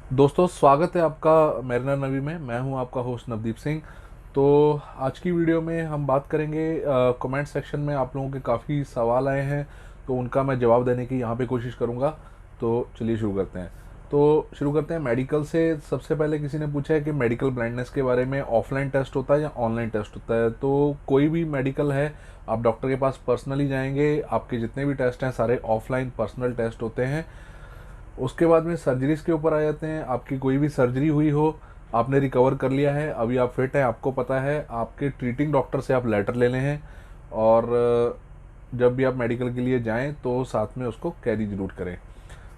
दोस्तों, स्वागत है आपका मैरिनर नवी में। मैं हूं आपका होस्ट नवदीप सिंह। तो आज की वीडियो में हम बात करेंगे, कमेंट सेक्शन में आप लोगों के काफ़ी सवाल आए हैं, तो उनका मैं जवाब देने की यहां पे कोशिश करूंगा। तो चलिए शुरू करते हैं। मेडिकल से। सबसे पहले किसी ने पूछा है कि मेडिकल ब्लाइंडनेस के बारे में ऑफलाइन टेस्ट होता है या ऑनलाइन टेस्ट होता है। तो कोई भी मेडिकल है, आप डॉक्टर के पास पर्सनली जाएंगे, आपके जितने भी टेस्ट हैं सारे ऑफलाइन पर्सनल टेस्ट होते हैं। उसके बाद में सर्जरीज के ऊपर आ जाते हैं। आपकी कोई भी सर्जरी हुई हो, आपने रिकवर कर लिया है, अभी आप फिट हैं, आपको पता है, आपके ट्रीटिंग डॉक्टर से आप लेटर ले लें हैं। और जब भी आप मेडिकल के लिए जाएं तो साथ में उसको कैरी जरूर करें।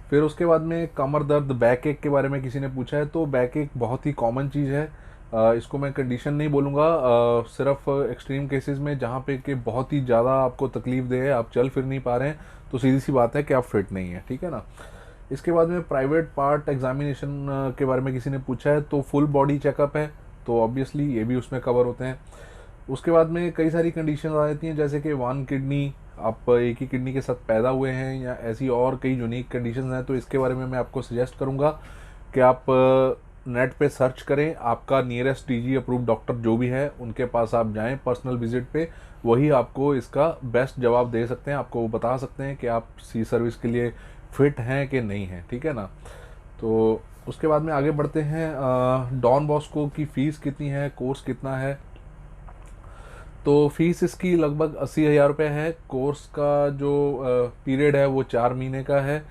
फिर उसके बाद में कमर दर्द, बैक एक के बारे में किसी ने पूछा है। तो बैक एक बहुत ही कॉमन चीज़ है। इसको मैं कंडीशन नहीं बोलूँगा, सिर्फ एक्सट्रीम केसेस में जहाँ पे कि बहुत ही ज़्यादा आपको तकलीफ दे है, आप चल फिर नहीं पा रहे हैं, तो सीधी सी बात है कि आप फिट नहीं है, ठीक है ना। इसके बाद में प्राइवेट पार्ट एग्जामिनेशन के बारे में किसी ने पूछा है। तो फुल बॉडी चेकअप है, तो ऑब्वियसली ये भी उसमें कवर होते हैं। उसके बाद में कई सारी कंडीशन आ जाती हैं, जैसे कि वन किडनी, आप एक ही किडनी के साथ पैदा हुए हैं, या ऐसी और कई यूनिक कंडीशन हैं। तो इसके बारे में मैं आपको सजेस्ट करूंगा कि आप नेट पे सर्च करें, आपका नियरेस्ट डीजी अप्रूव डॉक्टर जो भी है उनके पास आप जाएं पर्सनल विजिट पे। वही आपको इसका बेस्ट जवाब दे सकते हैं, आपको वो बता सकते हैं कि आप सी सर्विस के लिए फिट हैं कि नहीं हैं, ठीक है ना। तो उसके बाद में आगे बढ़ते हैं। डॉन बॉस्को की फ़ीस कितनी है, कोर्स कितना है। तो फीस इसकी लगभग 80,000 रुपये है। कोर्स का जो पीरियड है वो 4 महीने का है।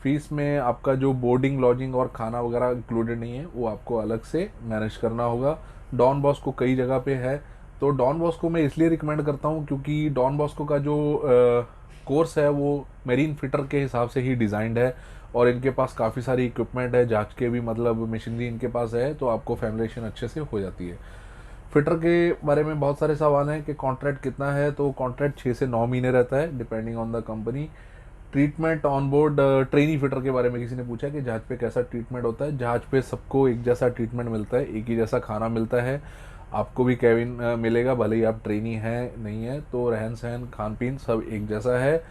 फीस में आपका जो बोर्डिंग, लॉजिंग और खाना वगैरह इंक्लूडेड नहीं है, वो आपको अलग से मैनेज करना होगा। डॉन बॉस्को कई जगह पे है। तो डॉन बॉस्को मैं इसलिए रिकमेंड करता हूँ क्योंकि डॉन बॉस्को का जो कोर्स है वो मेरीन फिटर के हिसाब से ही डिज़ाइंड है, और इनके पास काफ़ी सारी इक्विपमेंट है, जांच के भी मतलब मशीनरी इनके पास है, तो आपको फैमिलेशन अच्छे से हो जाती है। फिटर के बारे में बहुत सारे सवाल हैं कि कॉन्ट्रैक्ट कितना है। तो कॉन्ट्रैक्ट 6 से 9 महीने रहता है, depending on the company. Treatment on board, trainee fitter के बारे में किसी ने पूछा कि जहाज पे कैसा ट्रीटमेंट होता है। जहाज पे सबको एक जैसा ट्रीटमेंट मिलता है, एक ही जैसा खाना मिलता है। आपको भी कैबिन मिलेगा, भले ही आप ट्रेनी हैं नहीं है, तो रहन सहन खान पीन सब एक जैसा है।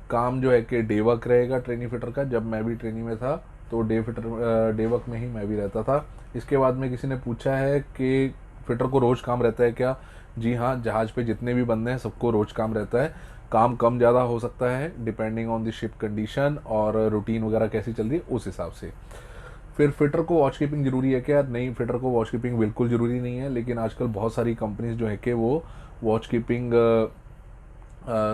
काम जो है कि डे वर्क रहेगा ट्रेनी फिटर का। जब मैं भी ट्रेनी में था तो डे वर्क में ही मैं भी रहता था। इसके बाद में किसी ने पूछा है कि फिटर को रोज़ काम रहता है क्या। जी हाँ, जहाज़ पे जितने भी बंदे हैं सबको रोज़ काम रहता है। काम कम ज़्यादा हो सकता है depending on the ship condition और रूटीन वगैरह कैसी चल रही है उस हिसाब से। फिर फिटर को वॉच कीपिंग ज़रूरी है क्या। नहीं, फिटर को वॉच कीपिंग बिल्कुल ज़रूरी नहीं है, लेकिन आजकल बहुत सारी कंपनीज जो है कि वो वॉच कीपिंग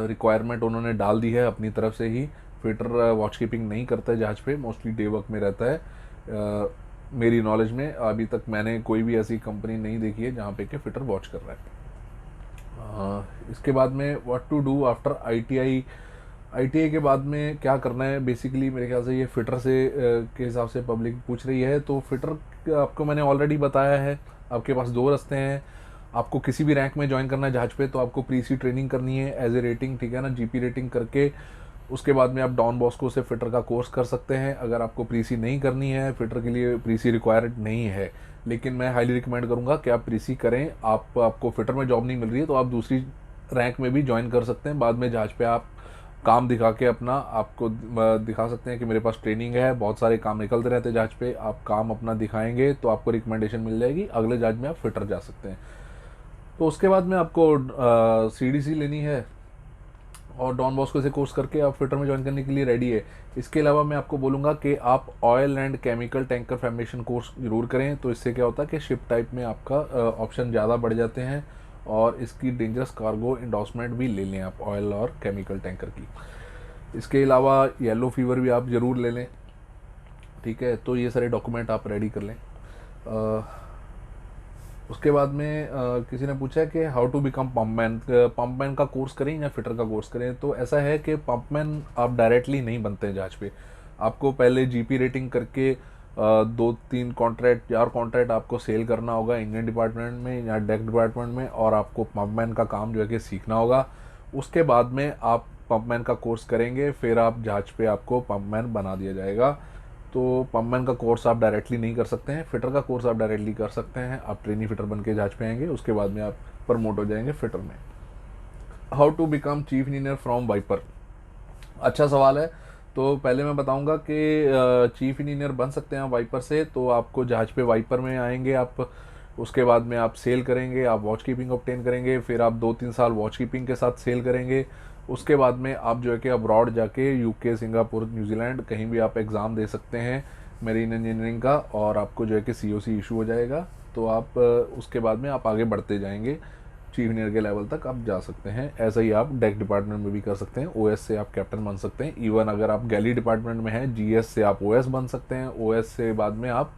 रिक्वायरमेंट उन्होंने डाल दी है अपनी तरफ से ही। फिटर वॉच कीपिंग नहीं करता है जहाज पे, मोस्टली डे वर्क में रहता है। मेरी नॉलेज में अभी तक मैंने कोई भी ऐसी कंपनी नहीं देखी है जहाँ पे कि फिटर वॉच कर रहा है। इसके बाद में what to do after ITI. ITI के बाद में क्या करना है, बेसिकली मेरे ख्याल से ये फिटर से के हिसाब से पब्लिक पूछ रही है। तो फिटर आपको मैंने ऑलरेडी बताया है, आपके पास दो रास्ते हैं। आपको किसी भी रैंक में ज्वाइन करना है जहाज पे, तो आपको प्री सी ट्रेनिंग करनी है एज ए रेटिंग, ठीक है ना, जीपी रेटिंग करके। उसके बाद में आप डॉन बॉस्को से फिटर का कोर्स कर सकते हैं। अगर आपको प्रीसी नहीं करनी है, फिटर के लिए प्रीसी रिक्वायर्ड नहीं है, लेकिन मैं हाईली रिकमेंड करूंगा कि आप प्रीसी करें। आपको फिटर में जॉब नहीं मिल रही है तो आप दूसरी रैंक में भी ज्वाइन कर सकते हैं। बाद में जहाज पे आप काम दिखा के अपना आपको दिखा सकते हैं कि मेरे पास ट्रेनिंग है। बहुत सारे काम निकलते रहते हैं जहाज पे, आप काम अपना दिखाएंगे तो आपको रिकमेंडेशन मिल जाएगी, अगले जहाज में आप फिटर जा सकते हैं। तो उसके बाद में आपको सीडीसी लेनी है, और डॉन बॉस्को से कोर्स करके आप फिटर में ज्वाइन करने के लिए रेडी है। इसके अलावा मैं आपको बोलूँगा कि आप oil and chemical tanker fabrication course जरूर करें। तो इससे क्या होता है कि शिप टाइप में आपका ऑप्शन ज़्यादा बढ़ जाते हैं, और इसकी डेंजरस कार्गो इंडोर्समेंट भी ले लें आप ऑयल और केमिकल टैंकर की। इसके अलावा येलो फीवर भी आप ज़रूर ले लें, ठीक है। तो ये सारे डॉक्यूमेंट आप रेडी कर लें। उसके बाद में किसी ने पूछा है कि हाउ टू बिकम पम्पमैन। पम्पमैन का कोर्स करें या फिटर का कोर्स करें। तो ऐसा है कि पम्पमैन आप डायरेक्टली नहीं बनते हैं जहाज पे। आपको पहले जीपी रेटिंग करके 2-3 कॉन्ट्रैक्ट 4 कॉन्ट्रैक्ट आपको सेल करना होगा इंजन डिपार्टमेंट में या डेक डिपार्टमेंट में, और आपको पम्पमैन का काम जो है कि सीखना होगा। उसके बाद में आप पम्पमैन का कोर्स करेंगे, फिर आप जहाज पे आपको पम्पमैन बना दिया जाएगा। तो पम्पमैन का कोर्स आप डायरेक्टली नहीं कर सकते हैं, फिटर का कोर्स आप डायरेक्टली कर सकते हैं। आप ट्रेनी फिटर बन के जहाज पे आएंगे, उसके बाद में आप प्रमोट हो जाएंगे फिटर में। How to become chief engineer from wiper. अच्छा सवाल है। तो पहले मैं बताऊंगा कि चीफ इंजीनियर बन सकते हैं आप वाइपर से। तो आपको जहाज पे वाइपर में आएंगे आप, उसके बाद में आप सेल करेंगे, आप वॉच कीपिंग ऑब्टेन करेंगे, फिर आप 2-3 साल वॉच कीपिंग के साथ सेल करेंगे। उसके बाद में आप जो है कि अब्रॉड जाके यूके, सिंगापुर, न्यूजीलैंड कहीं भी आप एग्ज़ाम दे सकते हैं मेरीन इंजीनियरिंग का, और आपको जो है कि सीओसी इशू हो जाएगा। तो आप उसके बाद में आप आगे बढ़ते जाएंगे, चीफ इंजीनियर के लेवल तक आप जा सकते हैं। ऐसा ही आप डेक डिपार्टमेंट में भी कर सकते हैं, ओएस से आप कैप्टन बन सकते हैं। इवन अगर आप गैली डिपार्टमेंट में हैं, जीएस से आप ओएस बन सकते हैं, ओएस से बाद में आप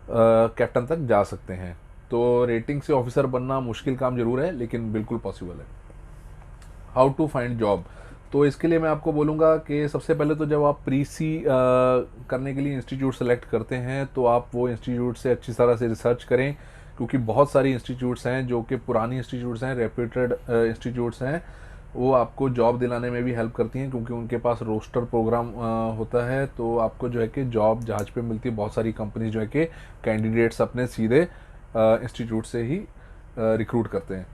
कैप्टन तक जा सकते हैं। तो रेटिंग से ऑफिसर बनना मुश्किल काम जरूर है, लेकिन बिल्कुल पॉसिबल है। हाउ टू फाइंड जॉब, तो इसके लिए मैं आपको बोलूँगा कि सबसे पहले तो जब आप प्री सी करने के लिए इंस्टीट्यूट सेलेक्ट करते हैं, तो आप वो इंस्टीट्यूट से अच्छी तरह से रिसर्च करें, क्योंकि बहुत सारी इंस्टीट्यूट्स हैं जो कि पुरानी इंस्टीट्यूट्स हैं, रेप्यूटेड इंस्टीट्यूट्स हैं। वो आपको जॉब दिलाने में भी हेल्प करती हैं, क्योंकि उनके पास रोस्टर प्रोग्राम होता है। तो आपको जो है कि जॉब जहाज पे मिलती है। बहुत सारी कंपनी जो है कि कैंडिडेट्स अपने सीधे इंस्टीट्यूट से ही रिक्रूट करते हैं।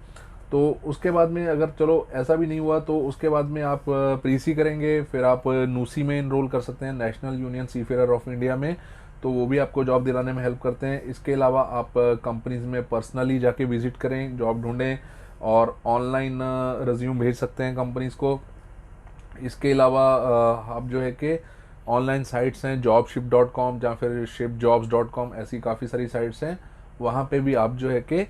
तो उसके बाद में अगर चलो ऐसा भी नहीं हुआ, तो उसके बाद में आप प्रीसी करेंगे, फिर आप नूसी में इनरोल कर सकते हैं, नेशनल यूनियन सीफेयर ऑफ इंडिया में। तो वो भी आपको जॉब दिलाने में हेल्प करते हैं। इसके अलावा आप कंपनीज में पर्सनली जाके विजिट करें, जॉब ढूंढें, और ऑनलाइन रिज्यूम भेज सकते हैं कंपनीज को। इसके अलावा आप जो है कि ऑनलाइन साइट्स हैं, jobship.com या फिर shipjobs.com, ऐसी काफ़ी सारी साइट्स हैं, वहाँ पे भी आप जो है कि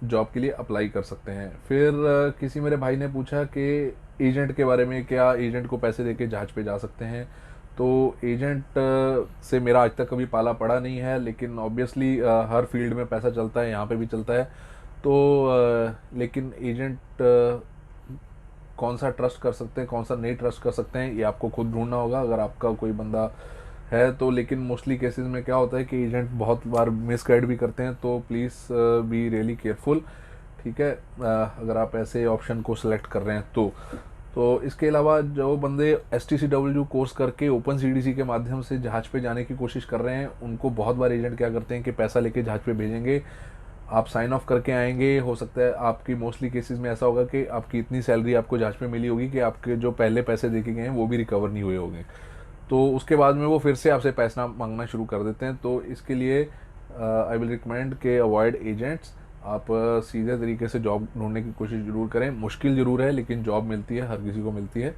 जॉब के लिए अप्लाई कर सकते हैं। फिर किसी मेरे भाई ने पूछा कि एजेंट के बारे में, क्या एजेंट को पैसे देके जहाज पे जा सकते हैं। तो एजेंट से मेरा आज तक कभी पाला पड़ा नहीं है, लेकिन ऑब्वियसली हर फील्ड में पैसा चलता है, यहाँ पे भी चलता है। तो लेकिन एजेंट कौन सा ट्रस्ट कर सकते हैं, कौन सा नहीं ट्रस्ट कर सकते हैं, ये आपको खुद ढूंढना होगा अगर आपका कोई बंदा है तो। लेकिन मोस्टली केसेस में क्या होता है कि एजेंट बहुत बार मिसगाइड भी करते हैं, तो प्लीज़ बी रियली केयरफुल, ठीक है, अगर आप ऐसे ऑप्शन को सिलेक्ट कर रहे हैं तो इसके अलावा जो बंदे STCW कोर्स करके ओपन CDC के माध्यम से जहाज पे जाने की कोशिश कर रहे हैं, उनको बहुत बार एजेंट क्या करते हैं कि पैसा लेके जहाज पे भेजेंगे, आप साइन ऑफ करके आएंगे। हो सकता है आपकी मोस्टली केसेस में ऐसा होगा कि आपकी इतनी सैलरी आपको जहाज पे मिली होगी कि आपके जो पहले पैसे देके गए हैं वो भी रिकवर नहीं हुए होंगे। तो उसके बाद में वो फिर से आपसे पैसा मांगना शुरू कर देते हैं। तो इसके लिए आई विल रिकमेंड के अवॉइड एजेंट्स। आप सीधे तरीके से जॉब ढूंढने की कोशिश ज़रूर करें। मुश्किल ज़रूर है, लेकिन जॉब मिलती है, हर किसी को मिलती है,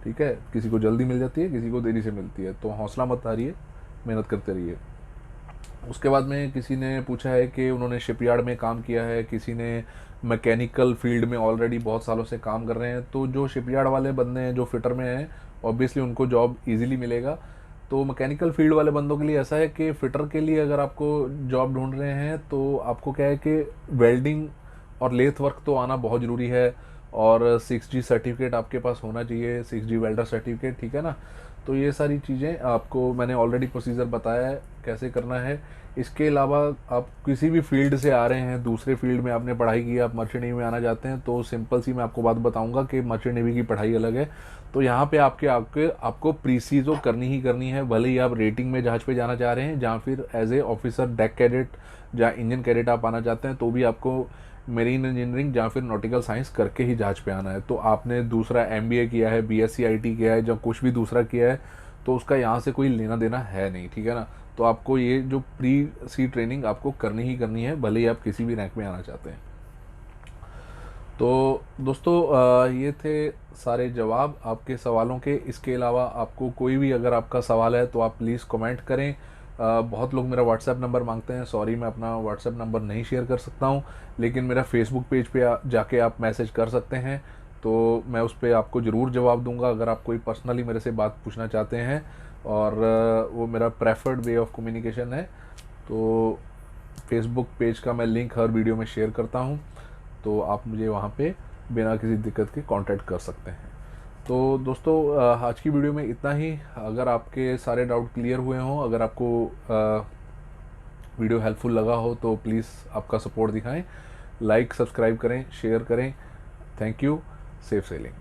ठीक है। किसी को जल्दी मिल जाती है, किसी को देरी से मिलती है। तो हौसला मत हारिए, मेहनत करते रहिए। उसके बाद में किसी ने पूछा है कि उन्होंने शिपयार्ड में काम किया है, किसी ने मैकेनिकल फील्ड में ऑलरेडी बहुत सालों से काम कर रहे हैं। तो जो शिपयार्ड वाले बंदे हैं, जो फिटर में हैं, ऑब्वियसली उनको जॉब इजीली मिलेगा। तो मैकेनिकल फील्ड वाले बंदों के लिए ऐसा है कि फिटर के लिए अगर आपको जॉब ढूंढ रहे हैं, तो आपको क्या है कि वेल्डिंग और लेथ वर्क तो आना बहुत ज़रूरी है, और 6G सर्टिफिकेट आपके पास होना चाहिए, 6G वेल्डर सर्टिफिकेट, ठीक है ना। तो ये सारी चीज़ें आपको मैंने ऑलरेडी प्रोसीजर बताया है कैसे करना है। इसके अलावा आप किसी भी फील्ड से आ रहे हैं, दूसरे फील्ड में आपने पढ़ाई की, आप मर्चेंट नेवी में आना चाहते हैं, तो सिंपल सी मैं आपको बात बताऊंगा कि मर्चेंट नेवी की पढ़ाई अलग है। तो यहाँ पे आपको प्रीसी तो करनी ही करनी है, भले ही आप रेटिंग में जहाज पे जाना चाह रहे हैं, जहाँ फिर as a officer, deck cadet या इंजन कैडेट आप आना चाहते हैं, तो भी आपको मेरीन इंजीनियरिंग या फिर नॉटिकल साइंस करके ही जहाज पे आना है। तो आपने दूसरा MBA किया है, BSc IT किया है, जब कुछ भी दूसरा किया है, तो उसका यहाँ से कोई लेना देना है नहीं, ठीक है ना। तो आपको ये जो प्री सी ट्रेनिंग आपको करनी ही करनी है, भले ही आप किसी भी रैंक में आना चाहते हैं। तो दोस्तों ये थे सारे जवाब आपके सवालों के। इसके अलावा आपको कोई भी अगर आपका सवाल है तो आप प्लीज़ कमेंट करें। बहुत लोग मेरा व्हाट्सएप नंबर मांगते हैं, सॉरी मैं अपना व्हाट्सएप नंबर नहीं शेयर कर सकता हूं, लेकिन मेरा फेसबुक पेज पे जाके आप मैसेज कर सकते हैं, तो मैं उस पर आपको ज़रूर जवाब दूंगा अगर आप कोई पर्सनली मेरे से बात पूछना चाहते हैं। और वो मेरा प्रेफर्ड वे ऑफ कम्युनिकेशन है। तो फेसबुक पेज का मैं लिंक हर वीडियो में शेयर करता हूँ, तो आप मुझे वहाँ पे बिना किसी दिक्कत के कांटेक्ट कर सकते हैं। तो दोस्तों आज की वीडियो में इतना ही। अगर आपके सारे डाउट क्लियर हुए हों, अगर आपको वीडियो हेल्पफुल लगा हो, तो प्लीज़ आपका सपोर्ट दिखाएं, लाइक सब्सक्राइब करें, शेयर करें। Thank you. Safe selling.